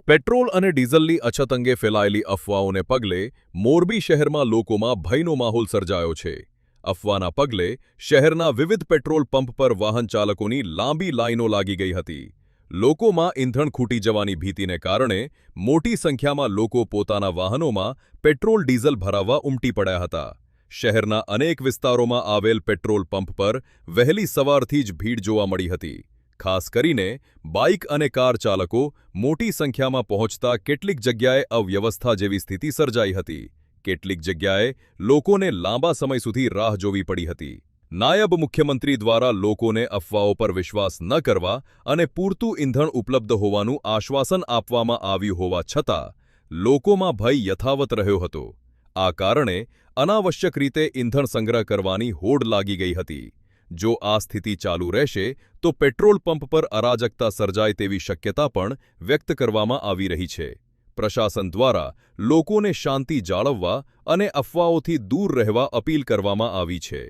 Petrol અને ડીઝલની અછત અંગે ફેલાયેલી અફવાઓને પગલે મોરબી શહેરમાં લોકોમાં ભયનો માહોલ સર્જાયો છે. અફવાના પગલે શહેરના વિવિધ પેટ્રોલ પંપ પર વાહન ચાલકોની લાંબી લાઈનો લાગી ગઈ હતી. લોકોમાં ઈંધણ ખૂટી જવાની ભીતિને કારણે મોટી સંખ્યામાં લોકો પોતાના વાહનોમાં પેટ્રોલ ડીઝલ ભરાવવા ઉમટી પડ્યા હતા. શહેરના અનેક વિસ્તારોમાં આવેલ પેટ્રોલ પંપ પર વહેલી સવારથી જ ભીડ જોવા મળી હતી. ખાસ કરીને બાઇક અને કાર ચાલકો મોટી સંખ્યામાં પહોંચતા કેટલીક જગ્યાએ અવ્યવસ્થા જેવી સ્થિતિ સર્જાઈ હતી. કેટલીક જગ્યાએ લોકોને લાંબા સમય સુધી રાહ જોવી પડી હતી. નાયબ મુખ્યમંત્રી દ્વારા લોકોને અફવાઓ પર વિશ્વાસ ન કરવા અને પૂરતું ઈંધણ ઉપલબ્ધ હોવાનું આશ્વાસન આપવામાં આવ્યું હોવા છતાં લોકોમાં ભય યથાવત રહ્યો હતો. આ કારણે અનાવશ્યક રીતે ઈંધણ સંગ્રહ કરવાની હોડ લાગી ગઈ હતી. જો આ સ્થિતિ ચાલુ રહેશે તો પેટ્રોલ પંપ પર અરાજકતા સર્જાય તેવી શક્યતા પણ વ્યક્ત કરવામાં આવી રહી છે. પ્રશાસન દ્વારા લોકોને શાંતિ જાળવવા અને અફવાઓથી દૂર રહેવા અપીલ કરવામાં આવી છે.